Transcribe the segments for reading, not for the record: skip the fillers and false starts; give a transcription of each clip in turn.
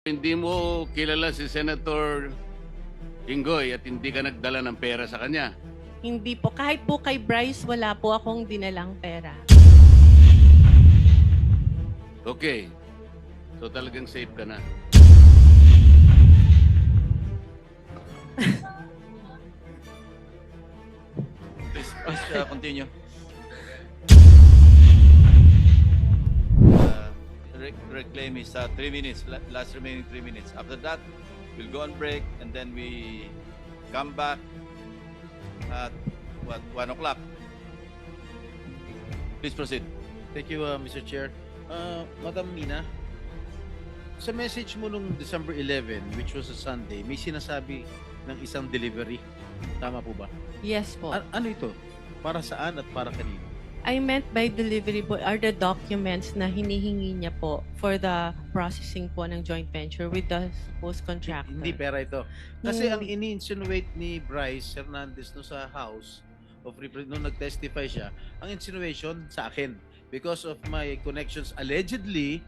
Hindi mo kilala si Senator Inggoy at hindi ka nagdala ng pera sa kanya. Hindi po. Kahit po kay Bryce, wala po akong dinalang pera. Okay. So talagang safe ka na. Please continue. Reclaim is 3 minutes, last remaining 3 minutes. After that, we'll go on break and then we come back at 1 o'clock. Please proceed. Thank you, Mr. Chair. Madam Mina, sa message mo nung December 11, which was a Sunday, may sinasabi ng isang delivery. Tama po ba? Yes po. Ano ito? Para saan at para kanino? I meant by delivery po are the documents na hinihingi niya po for the processing po ng joint venture with the host contractor. Hindi pera ito. Kasi ang Hindi. ini-insinuate ni Bryce Hernandez no sa House of Representatives, nung nag-testify siya, ang insinuation sa akin because of my connections allegedly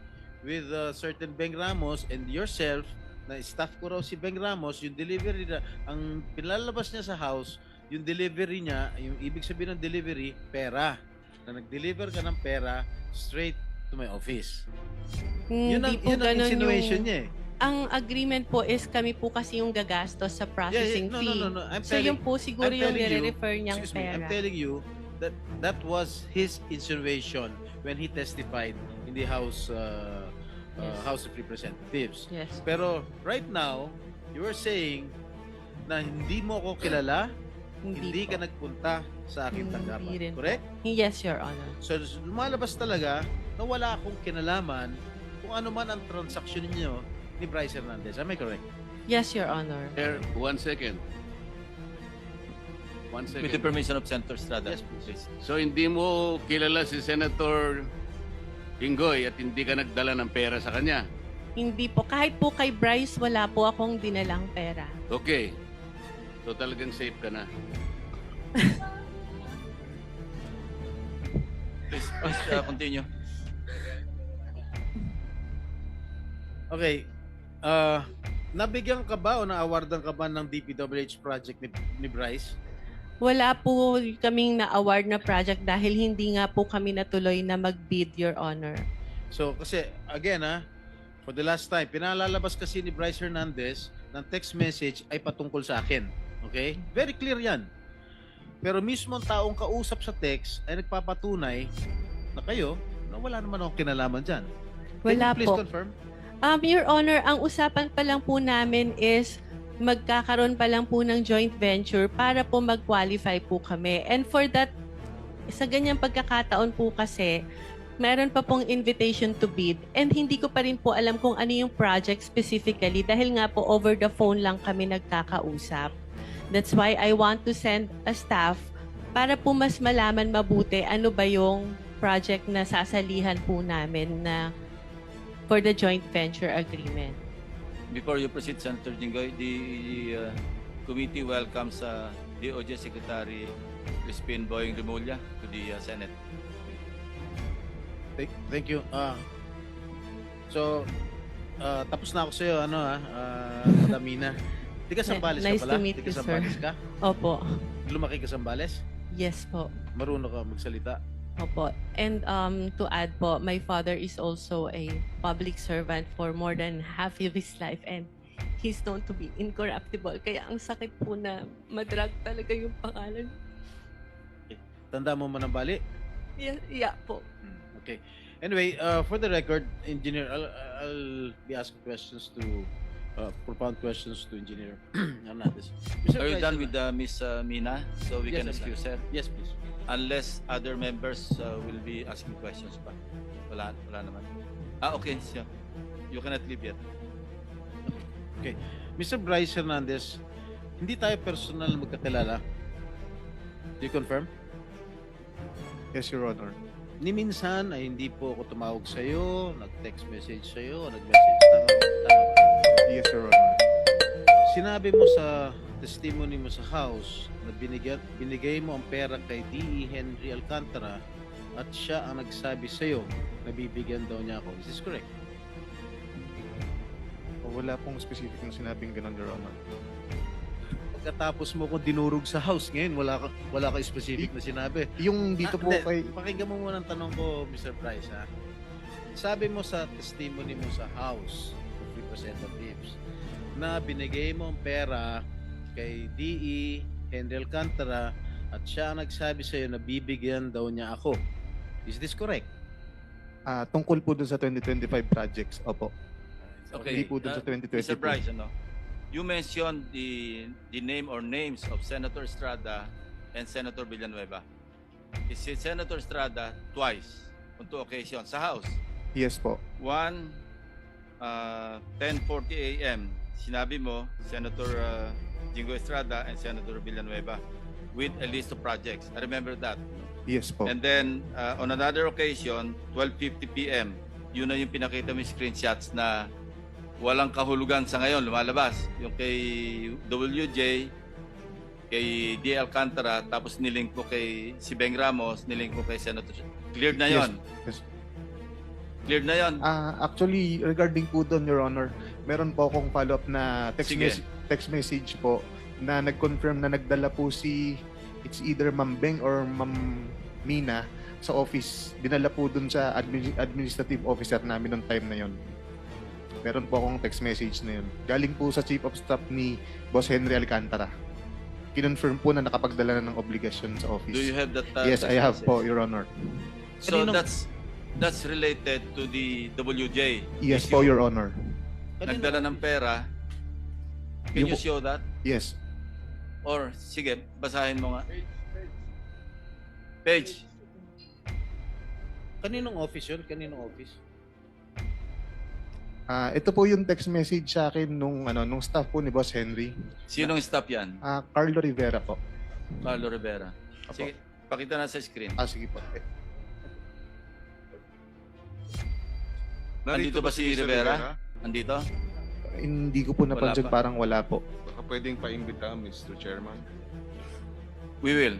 with certain Beng Ramos and yourself, na staff ko raw si Beng Ramos, yung delivery na, ang pinalabas niya sa house, yung delivery niya, yung ibig sabihin ng delivery, pera. Na nag-deliver ka ng pera straight to my office. Yun Hindi ang, po yun ang ganun insinuation yung... niya eh. Ang agreement po is kami po kasi yung gagastos sa processing No, fee. no, no, no. I'm So telling- yung po siguro I'm yung telling you, nire-refer niyang excuse me, pera. I'm telling you that that was his insinuation when he testified in the House Yes. House of Representatives. Yes. Pero right now, you are saying na hindi mo ako kilala, hindi po. ka nagpunta sa aking Hindi tanggapan. rin po. Correct? Yes, Your Honor. So lumalabas talaga na wala akong kinalaman kung ano man ang transaksyon ninyo ni Bryce Hernandez. Am I correct? Yes, Your Honor. Sir, 1 second. 1 With the second. permission of Senator Estrada. Yes, please. So hindi mo kilala si Senator Inggoy at hindi ka nagdala ng pera sa kanya. Hindi po. Kahit po kay Bryce, wala po akong dinalang pera. Okay. So talagang safe ka na. Please continue. Okay. Nabigyan ka ba o na-awardan ka ba ng DPWH project ni Bryce? Wala po kaming na-award na project dahil hindi nga po kami natuloy na mag-bid, Your Honor. So, kasi, again for the last time, pinalalabas kasi ni Bryce Hernandez ng text message ay patungkol sa akin. Okay? Very clear yan. Pero mismo ang taong kausap sa text ay nagpapatunay na kayo, na wala naman akong kinalaman dyan. Can Wala you please po. confirm? Your Honor, ang usapan pa lang po namin is magkakaroon pa lang po ng joint venture para po mag-qualify po kami. And for that, sa ganyang pagkakataon po kasi, meron pa pong invitation to bid and hindi ko pa rin po alam kung ano yung project specifically dahil nga po over the phone lang kami nagkakausap. That's why I want to send a staff para po mas malaman mabuti ano ba yung project na sasalihan po namin na for the joint venture agreement. Before you proceed, Senator Jinggoy, the committee welcomes DOJ Secretary Crispin Boying Remulla to the Senate. Thank you. So, tapos na ako sa'yo, Madam Mina. Di ka Sambales Nice ka pala? to meet Di ka you, sir. Sambales ka? Opo. Lumaki ka Sambales? Yes po. Marunong ka magsalita? Opo. And to add po, my father is also a public servant for more than half of his life and he's known to be incorruptible. Kaya ang sakit po na madrag talaga yung pangalan. Tanda mo manambali? Yeah po. Okay. Anyway, for the record, Engineer, I'll be asking questions to, propound questions to Engineer Hernandez. Are you Bryce done with Hernandez? Miss Mina? So we Yes, can I'm done. excuse her. Yes, please. Unless other members will be asking questions pa. Wala naman. Okay. So you cannot leave yet. Okay. Mr. Bryce Hernandez, hindi tayo personal magkakilala. Do you confirm? Yes, Your Honor. Ni minsan ay hindi po ako tumawag sa iyo, nag-text message sa iyo, nag-message. Tama. Yes, Your Honor. Sinabi mo sa testimony mo sa house na binigay mo ang pera kay D.E. Henry Alcantara at siya ang nagsabi sa iyo na bibigyan daw niya ako. Is this correct? Wala pong specific na sinabing ganun, Your Honor. Pagkatapos mo ko dinurog sa house ngayon, wala ka specific na sinabi. Yung dito po Hindi, kay... Pakinggan mo muna ang tanong ko, Mr. Bryce, ha? Sabi mo sa testimony mo sa House of Representatives na binigay mo ang pera kay DE, Henry Alcantara, at siya ang nagsabi sa'yo na bibigyan daw niya ako. Is this correct? Tungkol po dun sa 2025 projects, opo. Okay. Hindi po dun sa 2022. Mr. Bryce, you mentioned the name or names of Senator Estrada and Senator Villanueva. Is it Senator Estrada twice on 2 occasions sa House? Yes po. One, 10:40 a.m. Sinabi mo, Senator Jingo Estrada and Senator Villanueva with a list of projects. I remember that. Yes po. And then, on another occasion, 12:50 p.m., yun na yung pinakita mo yung screenshots na walang kahulugan sa ngayon, lumalabas. Yung kay WJ, kay D. Alcantara, tapos nilink ko kay si Beng Ramos, nilink ko kay Senator. Cleared na yon. Yes. Cleared na yon. Actually, regarding po doon, Your Honor, meron po akong follow-up na Sige. text message po na nag-confirm na nagdala po it's either Ma'am Beng or Ma'am Mina sa office. Dinala po doon sa administrative officer namin noong time na yon. Meron po akong text message na yun. Galing po sa Chief of Staff ni Boss Henry Alcantara. Kinonfirm po na nakapagdala na ng obligasyon sa office. Do you have that? Yes, I have po, Your Honor. So Kaninong- that's related to the WJ. Yes issue. po, Your Honor. Nagdala ng pera. Can you Yung- show that? Yes. Or, sige, basahin mo nga. Page. Kaninong office yun? Kaninong office? Ito po yung text message sa akin nung staff po ni Boss Henry. Sinong staff yan? Carlo Rivera po. Carlo Rivera. Apo. Sige, pakita na sa screen. Sige po. Andito ba si Rivera? Andito? Hindi ko po napansin, Wala pa. parang wala po. Baka pwedeng paimbita, Mr. Chairman. We will.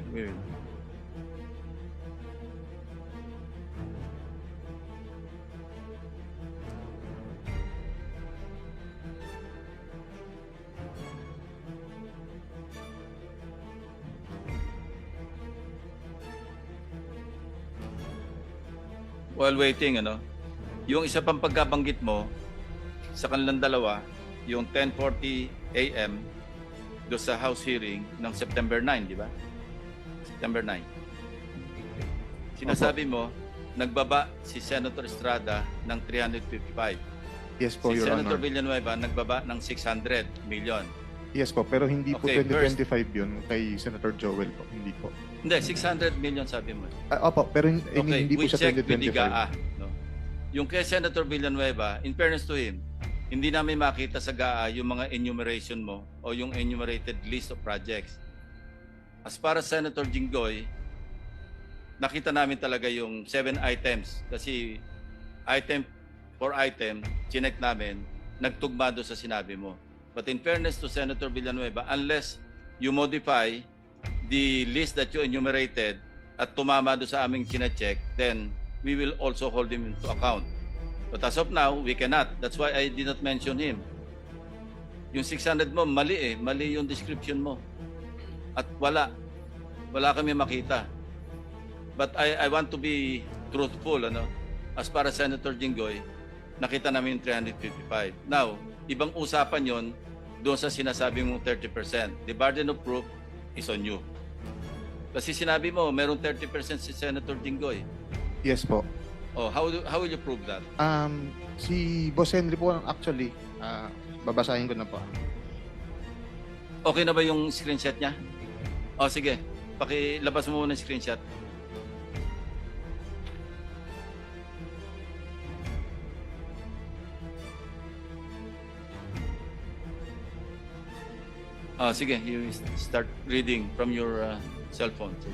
While waiting, yung isa pang pagkabanggit mo sa kanilang dalawa, yung 10:40 a.m. do sa House hearing ng September 9, di ba? September 9. Sinasabi mo, nagbaba si Senator Estrada ng 355. Yes po, Si Your Senator Honor. Villanueva nagbaba ng 600 million. Yes po, pero hindi po Okay, 2025 yun kay Senator Joel po. Hindi po. Hindi, 600 million sabi mo. Opo, pero Okay, hindi po we siya check with the 2025. GAA. No? Yung kay Senator Villanueva, in fairness to him, hindi namin makita sa GAA yung mga enumeration mo o yung enumerated list of projects. As para Senator Jinggoy, nakita namin talaga yung 7 items kasi item for item, chinek namin, nagtugma doon sa sinabi mo. But in fairness to Senator Villanueva, unless you modify the list that you enumerated at tumama doon sa aming chinecheck, then we will also hold him into account. But as of now, we cannot. That's why I did not mention him. Yung 600 mo, mali Mali yung description mo. At wala kami makita. But I want to be truthful, As para Senator Jinggoy, nakita namin yung 355. Now, ibang usapan yon doon sa sinasabi mong 30%. The burden of proof is on you. Kasi sinabi mo, merong 30% si Senator Jinggoy. Yes po. Oh, how will you prove that? Si Boss Henry po actually, babasahin ko na po. Okay na ba yung screenshot niya? Oh, sige. Pakilabas mo muna yung screenshot. Sige, you start reading from your cell phone. Sige.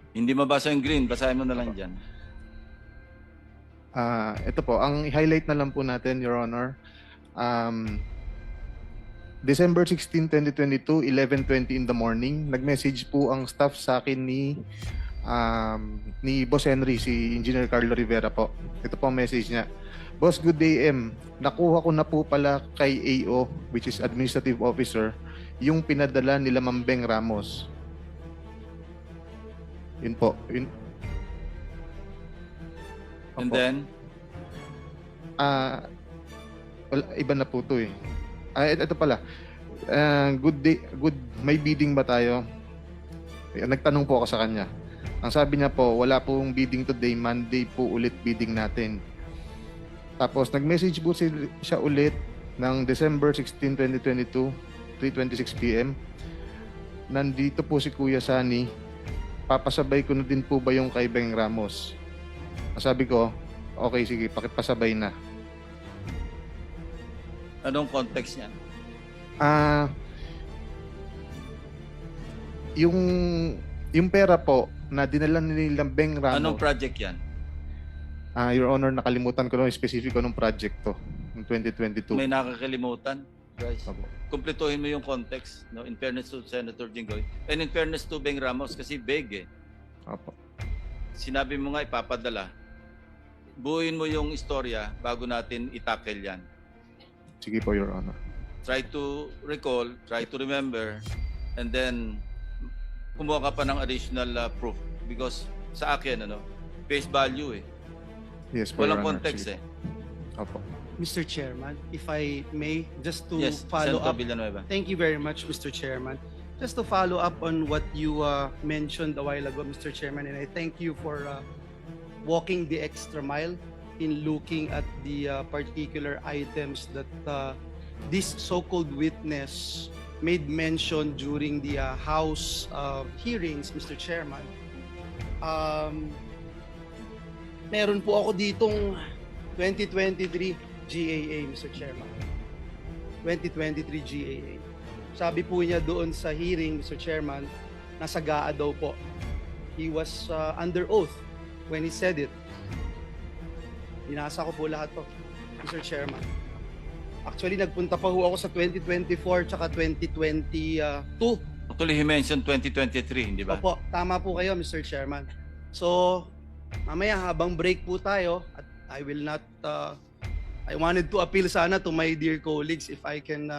Hindi mabasa yung green, basahin mo na lang dyan. Ito po, ang highlight na lang po natin, Your Honor. December 16, 2022, 11:20 in the morning, nag-message po ang staff sa akin ni Boss Henry, si Engineer Carlo Rivera po. Ito po ang message niya. Boss, good day, M. Nakuha ko na po pala kay AO, which is Administrative Officer, yung pinadala nila Ma'am Beng Ramos. Yun po. Yun. And Opo. then, Wala, iba na po to eh. Ito pala. Good day, may bidding ba tayo? Nagtanong po ako sa kanya. Ang sabi niya po, wala pong bidding today, Monday po ulit bidding natin. Tapos nag-message po siya ulit ng December 16, 2022, 3:26 PM. Nandito po si Kuya Sani. Papasabay ko na din po ba yung kay Beng Ramos? Sabi ko, okay, sige, pakipasabay na. anong context niyan? Yung pera po na dinala nila Beng Ramos. Anong project yan? Your Honor, nakalimutan ko lang specific anong project to ng 2022. May nakakalimutan, guys. Opo. Kumpletuhin mo yung context, no? In fairness to Senator Jinggoy. And in fairness to Beng Ramos, kasi big eh. Opo. Sinabi mo nga ipapadala. Buuin mo yung istorya bago natin itackle yan. Sige po, Your Honor. Try to recall, try to remember, and then kumuha ka pa ng additional proof. Because sa akin, face value eh. Yes po, Walang Your Honor. context Sige. eh. Opo. Mr. Chairman, if I may, just to Yes, follow Senator up. Villanueva. Thank you very much, Mr. Chairman. Just to follow up on what you mentioned a while ago, Mr. Chairman, and I thank you for walking the extra mile in looking at the particular items that this so-called witness made mention during the House hearings, Mr. Chairman. Meron po ako ditong 2023 GAA, Mr. Chairman. 2023 GAA. Sabi po niya doon sa hearing, Mr. Chairman, nasa GAA daw po. He was under oath when he said it. Binasa ko po lahat to, Mr. Chairman. Actually, nagpunta pa ho ako sa 2024 tsaka 2022. Actually, he mentioned 2023, hindi ba? Opo, tama po kayo, Mr. Chairman. So, mamaya habang break po tayo, at I will not, I wanted to appeal sana to my dear colleagues if I can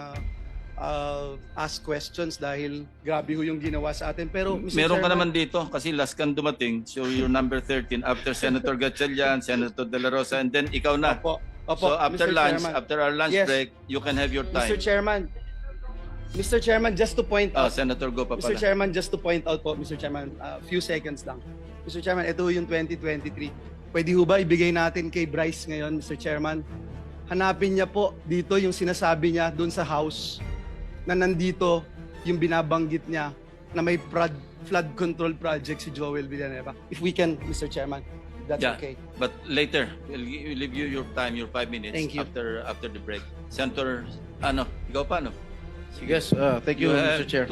ask questions dahil grabe ho yung ginawa sa atin. Pero, Mr. Meron ka Chairman, naman dito kasi last kang dumating. So you're number 13 after Senator Gatchalian, Senator De La Rosa, and then ikaw na. Opo, opo, So after Mr. lunch, Chairman. after our lunch Yes. break, you can have your time. Mr. Chairman, just to point out, Senator, go pa Mr. pala. Chairman, just to point out po, Mr. Chairman, few seconds lang. Mr. Chairman, ito yung 2023. Pwede ho ba ibigay natin kay Bryce ngayon, Mr. Chairman? Hanapin niya po dito yung sinasabi niya doon sa House na nandito yung binabanggit niya na may flood control project si Joel Villanueva. If we can, Mr. Chairman, if that's Yeah. okay. But later, we'll leave you your time, your 5 minutes Thank you. after the break. Senator, ikaw pa, no? Yes, thank you, have Mr. Chair.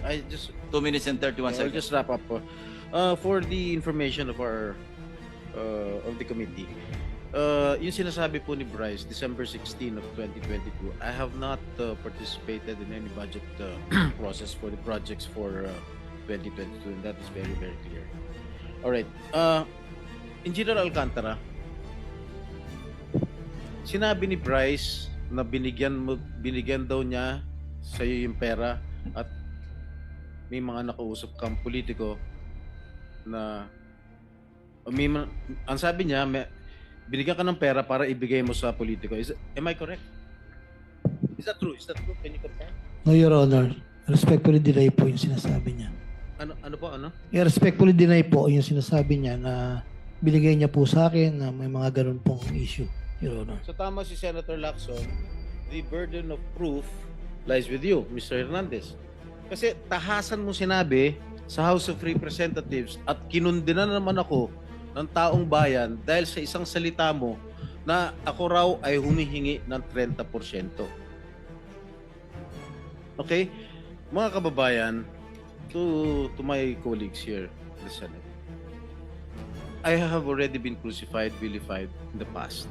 I 2 minutes and 31 I'll seconds. just wrap up. For the information of our of the committee, yung sinasabi po ni Bryce, December 16 of 2022, I have not participated in any budget process for the projects for 2022, and that is very, very clear. All right. Engineer Alcantara, sinabi ni Bryce na binigyan daw niya sa iyo yung pera at may mga nakausap kang politiko na ang sabi niya binigyan ka ng pera para ibigay mo sa politiko. Am I correct? Is that true? Is that true? Can you confirm? No, Your Honor. Respectfully deny po yung sinasabi niya. Ano po? Respectfully deny po yung sinasabi niya na binigay niya po sa akin na may mga ganun pong issue, Your Honor. So tama si Senator Lacson, the burden of proof lies with you, Mr. Hernandez. Kasi tahasan mo sinabi sa House of Representatives at kinundina naman ako ng taong bayan dahil sa isang salita mo na ako raw ay humihingi ng 30%. Okay? Mga kababayan, to my colleagues here in the Senate, I have already been crucified, vilified in the past.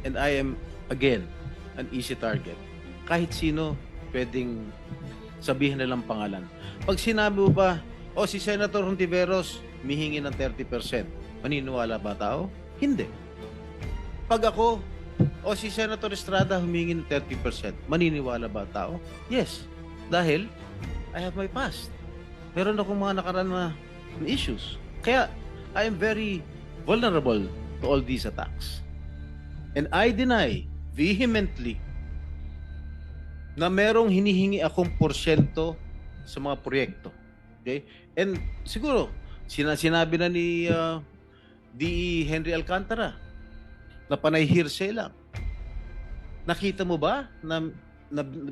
And I am, again, an easy target. Kahit sino pwedeng sabihin na lang pangalan. Pag sinabi mo ba, si Senator Hontiveros humihingi ng 30%, maniniwala ba tao? Hindi. Pag ako, si Senator Estrada humingi ng 30%, maniniwala ba tao? Yes. Dahil, I have my past. Meron akong mga nakaraan na issues. Kaya, I am very vulnerable to all these attacks. And I deny vehemently na merong hinihingi akong porsyento sa mga proyekto. Okay? And siguro, sinabi na ni D.E. Henry Alcantara na panay hearsay lang. Nakita mo ba na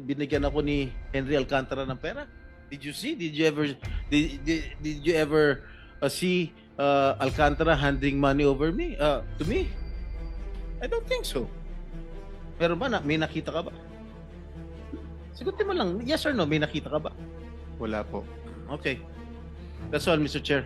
binigyan ako ni Henry Alcantara ng pera? Did you see? Did you ever see Alcantara handing money over me to me? I don't think so. Pero ba may nakita ka ba? Sagutin mo lang, yes or no, may nakita ka ba? Wala po. Okay. That's all, Mr. Chair.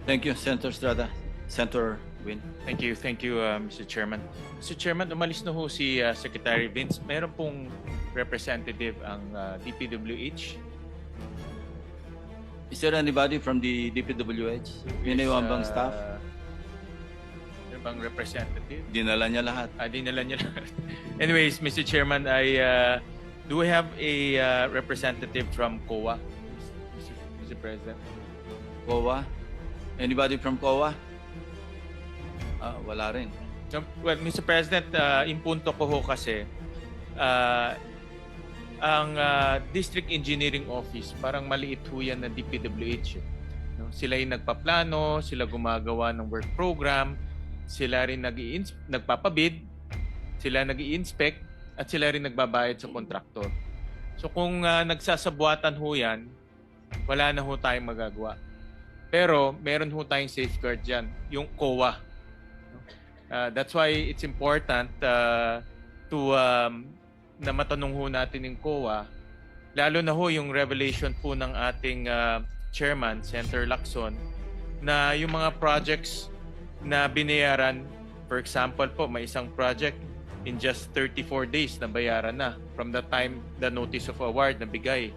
Thank you, Senator Estrada. Senator Win. Thank you, Mr. Chairman. Mr. Chairman, umalis na ho si Secretary Vince. Meron pong representative ang DPWH. Is there anybody from the DPWH? Iniwan bang staff? Meron bang representative? Dinala niya lahat. Dinala niya lahat. Anyways, Mr. Chairman, do we have a representative from COA, Mr. President? COA? Anybody from COA? Wala rin. Well, Mr. President, impunto ko ho kasi ang District Engineering Office, parang maliit ho yan na DPWH. No? Sila yung nagpaplano, sila gumagawa ng work program, sila rin nagpapabid, sila nag-i-inspect, at sila rin nagbabayad sa kontraktor. So kung nagsasabuatan ho yan, wala na ho tayong magagawa. Pero meron ho tayong safeguard dyan, yung COA. That's why it's important na matanong ho natin yung COA, lalo na ho yung revelation po ng ating chairman, Senator Lacson, na yung mga projects na binayaran, for example po, may isang project in just 34 days na bayaran na from the time the notice of award na bigay.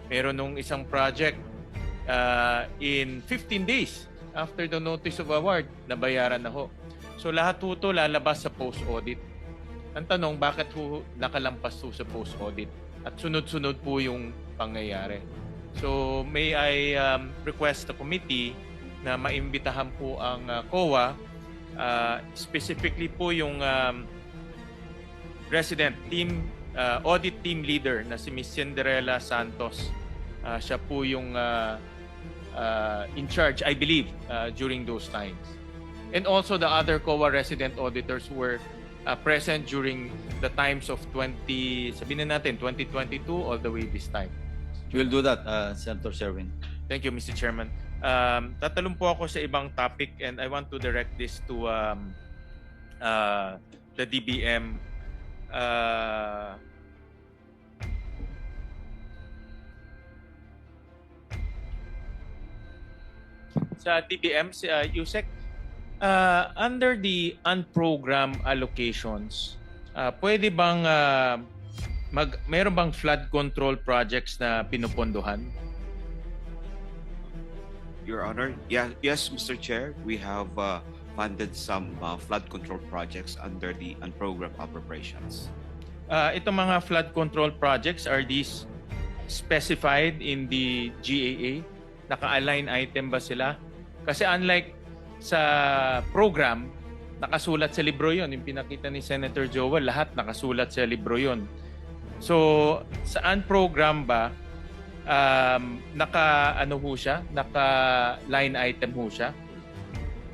Meron nung isang project in 15 days after the notice of award na bayaran na ho. So lahat po ito lalabas sa post-audit. Ang tanong, bakit ho nakalampas po sa post-audit? At sunod-sunod po yung pangyayari. So may I request the committee na maimbitahan po ang COA, specifically po yung resident team, audit team leader na si Ms. Cinderella Santos. Siya po yung in charge, I believe, during those times. And also the other COA resident auditors were present during the times of 2022 all the way this time. We'll do that, Senator Sherwin. Thank you, Mr. Chairman. Tatalong po ako sa ibang topic and I want to direct this to the DBM. Sa DBM, Yusek, under the unprogrammed allocations, pwede bang mayroon bang flood control projects na pinupondohan? Your Honor, yes, Mr. Chair, we have funded some flood control projects under the unprogrammed appropriations. Itong mga flood control projects, are these specified in the GAA? Naka-align item ba sila? Kasi unlike sa program, nakasulat sa libro yon. Yung pinakita ni Senator Joel, lahat nakasulat sa libro yon. So, sa unprogram ba, naka-ano ho siya? Naka-line item ho siya?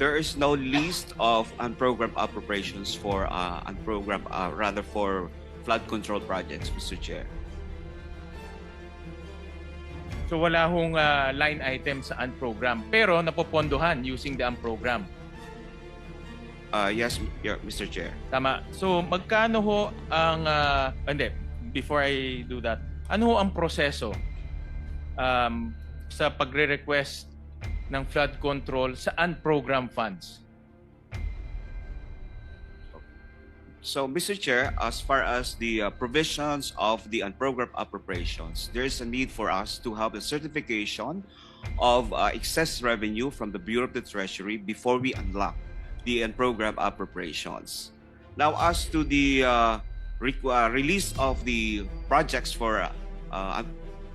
There is no list of unprogrammed appropriations for rather for flood control projects, Mr. Chair. So wala hong line item sa unprogram, pero napopondohan using the unprogram. Yes, Mr. Chair. Tama. So magkano ho ang before I do that, ano ho ang proseso sa pagre-request ng flood control sa unprogrammed funds? So, Mr. Chair, as far as the provisions of the unprogrammed appropriations, there is a need for us to have a certification of excess revenue from the Bureau of the Treasury before we unlock the unprogrammed appropriations. Now, as to the release of the projects for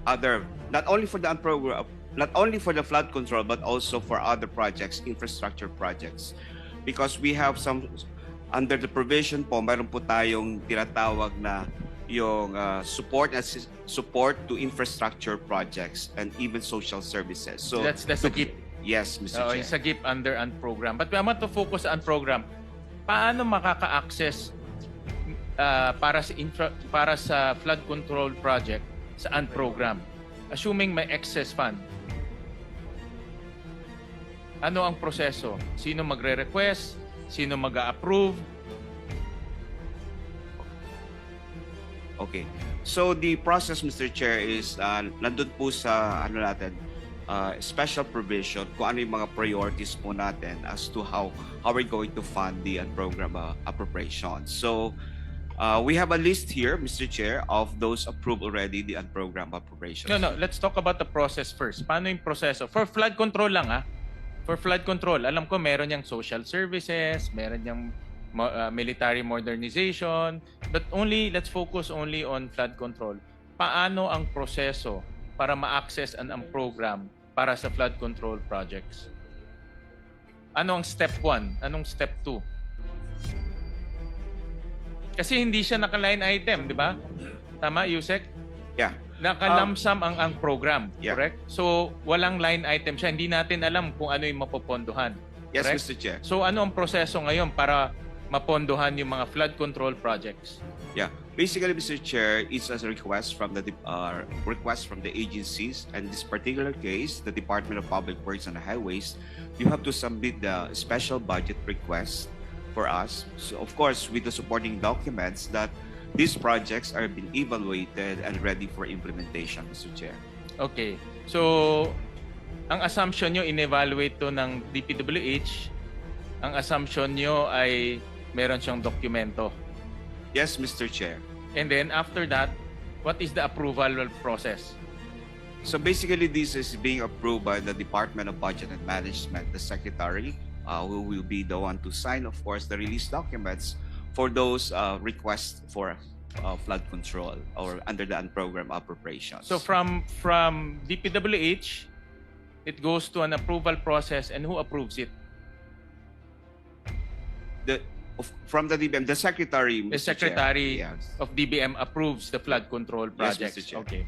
other, not only for the not only for the flood control, but also for other projects, infrastructure projects, because we have some. Under the provision po, mayroon po tayong tinatawag na yung support to infrastructure projects and even social services. So That's a GIP. Yes, Mr. Oo, Chair. it's a GIP under unprogram. But we want to focus on program. Paano makaka-access para sa flood control project sa unprogram? Assuming may excess fund. Ano ang proseso? Sino magre-request? Sino mag-a-approve? Okay. So the process, Mr. Chair, is nandun po sa special provision kung ano yung mga priorities po natin as to how we're going to fund the unprogrammed appropriations. So we have a list here, Mr. Chair, of those approved already, the unprogrammed appropriations. No. Let's talk about the process first. Paano yung proseso? For flood control lang For flood control, alam ko meron yang social services, meron yang military modernization, but let's focus only on flood control. Paano ang proseso para ma-access ang program para sa flood control projects? Ano ang step 1? Anong step 2? Kasi hindi siya naka-line item, di ba? Tama, Yusek? Yeah. Nakalamsam ang program, Yeah. correct? So, walang line item siya. Hindi natin alam kung ano yung mapopondohan. Yes, correct? Mr. Chair. So, ano ang proseso ngayon para mapondohan yung mga flood control projects? Yeah. Basically, Mr. Chair, it's a request from the agencies, and in this particular case, the Department of Public Works and Highways, you have to submit the special budget request for us. So, of course, with the supporting documents that these projects are being evaluated and ready for implementation, Mr. Chair. Okay. So, ang assumption nyo, in-evaluate to ng DPWH, ang assumption nyo ay meron siyang dokumento. Yes, Mr. Chair. And then, after that, what is the approval process? So basically, this is being approved by the Department of Budget and Management, the Secretary, who will be the one to sign, of course, the release documents for those requests for flood control or under the unprogrammed appropriations. So, from DPWH, it goes to an approval process, and who approves it? From the DBM, the Secretary, The Mr. Secretary Chair. Yes. of DBM approves the flood control Yes, projects. Mr. Chair. Okay.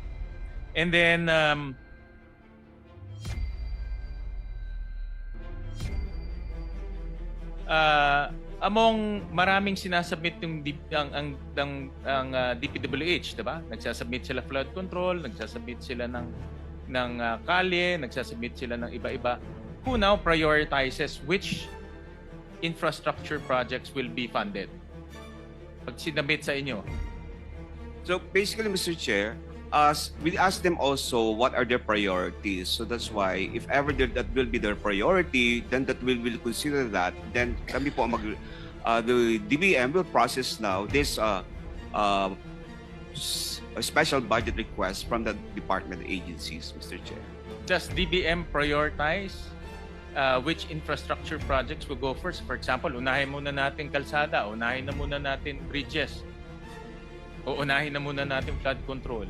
And then, among maraming sinasubmit yung DPWH, 'di ba? Nagsasubmit sila flood control, nagsasubmit sila ng kalye, nagsasubmit sila ng iba-iba. Who now prioritizes which infrastructure projects will be funded? Pag sinabit sa inyo. So basically, Mr. Chair, we ask them also what are their priorities. So that's why if ever that will be their priority, then that will consider that. Then kami po the DBM will process now this a special budget request from the department agencies, Mr. Chair. Does DBM prioritize which infrastructure projects will go first? For example, unahin muna natin kalsada, unahin na muna natin bridges, o unahin na muna natin flood control.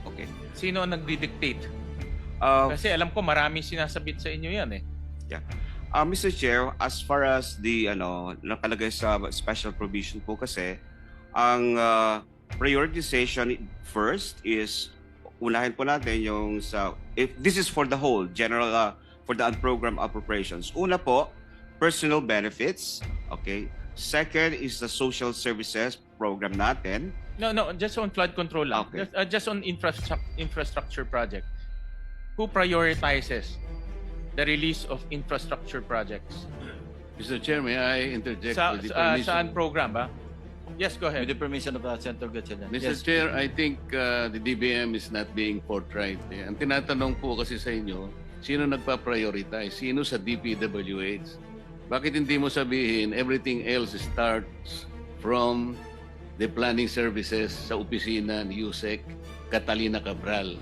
Okay. Sino ang nagdi-dictate? Kasi alam ko marami sinasabit sa inyo yan eh. Mr. Chair, as far as the nakalagay sa special provision po kasi, ang prioritization first is unahin po natin yung if this is for the whole general for the unprogrammed appropriations. Una po, personal benefits, okay? Second is the social services program natin. No, just on flood control lang. Okay. Just on infrastructure project. Who prioritizes the release of infrastructure projects? Mr. Chair, may I interject with the permission? Saan program ba? Yes, go ahead. With the permission of Senator Gatchalian. Mr. Chair, I think the DBM is not being forthright. Ang tinatanong po kasi sa inyo, sino nagpa-prioritize? Sino sa DPWH? Bakit hindi mo sabihin everything else starts from the planning services sa opisina ni Yusek Catalina Cabral.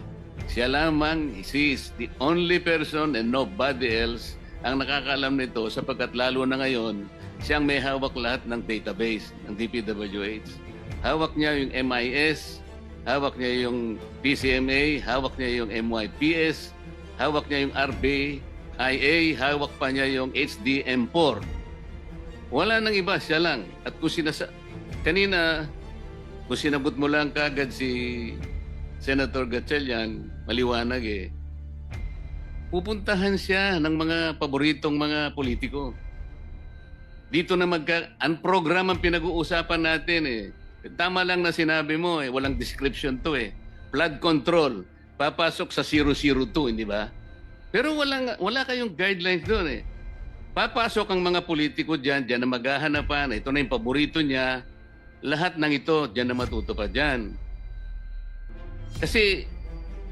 Siya lamang, she is the only person and nobody else ang nakakaalam nito sapagkat lalo na ngayon, siyang may hawak lahat ng database ng DPWH. Hawak niya yung MIS, hawak niya yung PCMA, hawak niya yung MYPS, hawak niya yung RBIA, hawak pa niya yung HDM4. Wala nang iba, siya lang. At kung kanina, kung sinabot mo lang kagad si Senator Gatchalian, maliwanag pupuntahan siya ng mga paboritong mga politiko. Dito na ang program ang pinag-uusapan natin Tama lang na sinabi mo walang description to Flood control, papasok sa 002, hindi ba? Pero wala kayong guidelines doon Papasok ang mga politiko diyan na maghahanapan. Ito na yung paborito niya. Lahat ng ito diyan na matutupad diyan. Kasi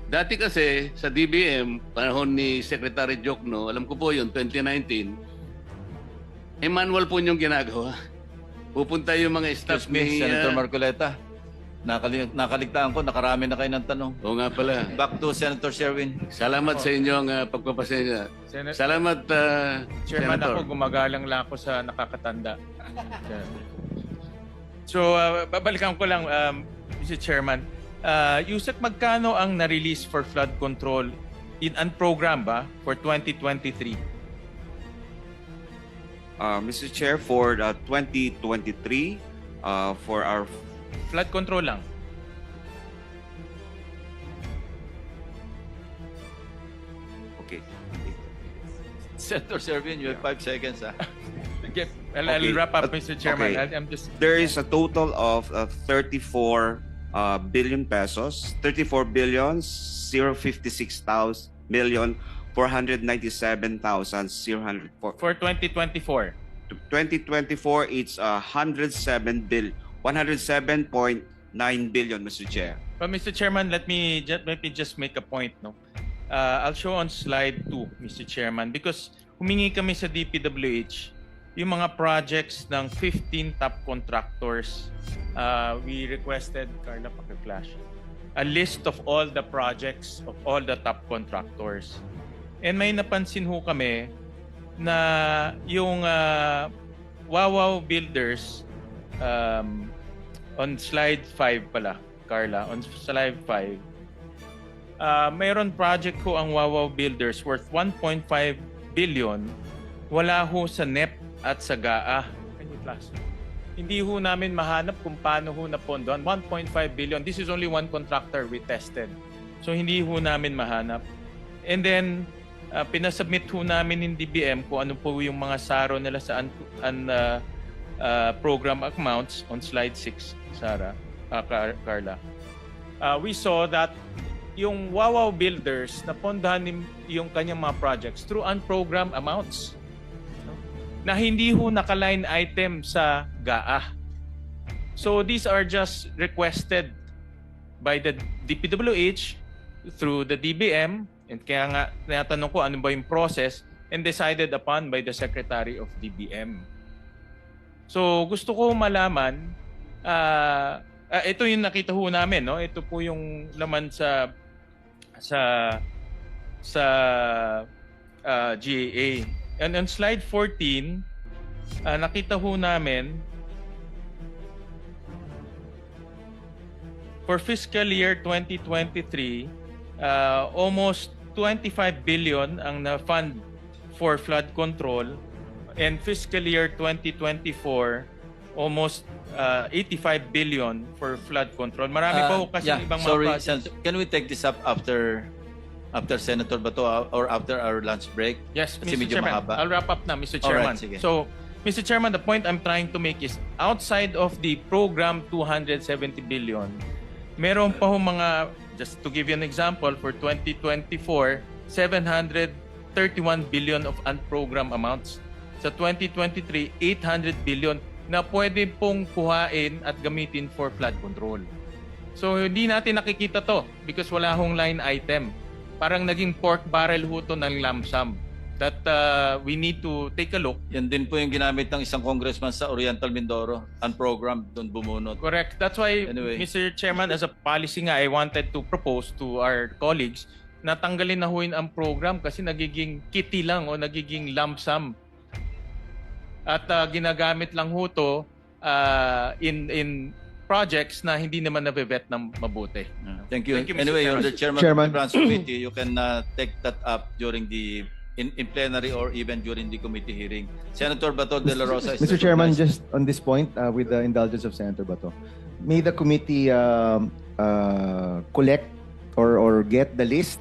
dati kasi sa DBM, panahon ni Secretary Jokno, alam ko po yun, 2019, manual po yung ginagawa. Pupunta yung mga staff Excuse me, Senator Marcoleta. Nakaligtaan ko, nakarami na kayo ng tanong. Oo nga pala. Back to Senator Sherwin. Salamat sa inyong pagpapasensya. Salamat, Chairman, Senator. ako gumagalang lang ako sa nakakatanda. So, babalikan ko lang, Mr. Chairman. Yusek, magkano ang na-release for flood control in program ba for 2023? Mr. Chair, for 2023, for our Flood control lang. okay, Senator Sherwin, you have 5 seconds. Okay, I'll Okay. wrap up, Mr. Chairman. Okay. I'm just there is a total of 34 billion pesos, 34 billion 056,000 million 497,000 for 2024. 2024, it's 107.9 billion, Mr. Chair. But Mr. Chairman, let me just make a point, no. I'll show on slide 2, Mr. Chairman, because humingi kami sa DPWH yung mga projects ng 15 top contractors. We requested, Carla, paki-flash, a list of all the projects of all the top contractors. And may napansin ho kami na yung Wawaw Builders, on slide 5 pala, Carla, on slide 5, mayroon project ko ang Wawaw Builders worth 1.5 billion. Wala ho sa NEP at sa GAA. Hindi ho namin mahanap kung paano ho napondohan. 1.5 billion. This is only one contractor we tested. So hindi ho namin mahanap. And then, pinasubmit ho namin in DBM kung ano po yung mga saro nila sa program amounts on slide 6, Carla. We saw that yung Wawaw Builders napondahan yung kanyang mga projects through unprogrammed amounts na hindi ho naka-line item sa GAA. So these are just requested by the DPWH through the DBM, and kaya nga tinatanong ko ano ba yung process, and decided upon by the Secretary of DBM. So gusto ko malaman, ito yung nakita ho namin, no? Ito po yung laman sa GAA. And on slide 14, nakita ho namin for fiscal year 2023, almost 25 billion ang na-fund for flood control, and fiscal year 2024 almost 85 billion for flood control. Marami pa ho kasi ibang mga projects. Senator, can we take this up after Senator Bato or after our lunch break? Yes, Kasi Mr. medyo Chairman. mahaba. I'll wrap up na, Mr. Alright, Chairman. sige. So, Mr. Chairman, the point I'm trying to make is outside of the program 270 billion, meron pa ho mga, just to give you an example, for 2024, 731 billion of unprogrammed amounts. Sa 2023, 800 billion na pwede pong kuhain at gamitin for flood control. So hindi natin nakikita to because wala hong line item. Parang naging pork barrel ho to ng lump sum. that we need to take a look. Yan din po yung ginamit ng isang congressman sa Oriental Mindoro, unprogrammed, doon bumunot. Correct. That's why, Anyway. Mr. Chairman, as a policy nga, I wanted to propose to our colleagues na tanggalin na huin ang program kasi nagiging kitty lang o nagiging lump sum. At ginagamit lang ho to in projects na hindi naman nabe-vet ng mabuti. Thank you. Thank you, Mr. Anyway, you're Chairman. the chairman Chairman. of the Finance Committee. You can take that up during the in plenary or even during the committee hearing. Senator Bato de la Rosa is Mr. Chairman, recognized. just on this point, with the indulgence of Senator Bato, may the committee collect or get the list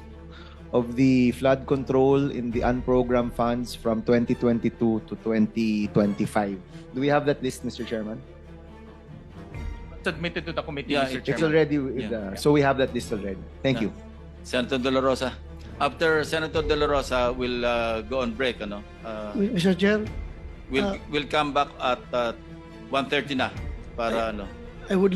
of the flood control in the unprogrammed funds from 2022 to 2025. Do we have that list, Mr. Chairman? Submitted to the committee, Yeah, Mr. It's Chairman. already, Yeah. so we have that list already. Thank Yeah. you. Senator de la Rosa. After Senator de la Rosa will go on break, ano? Mr. Chair, We'll come back at 1:30 na para ano. I would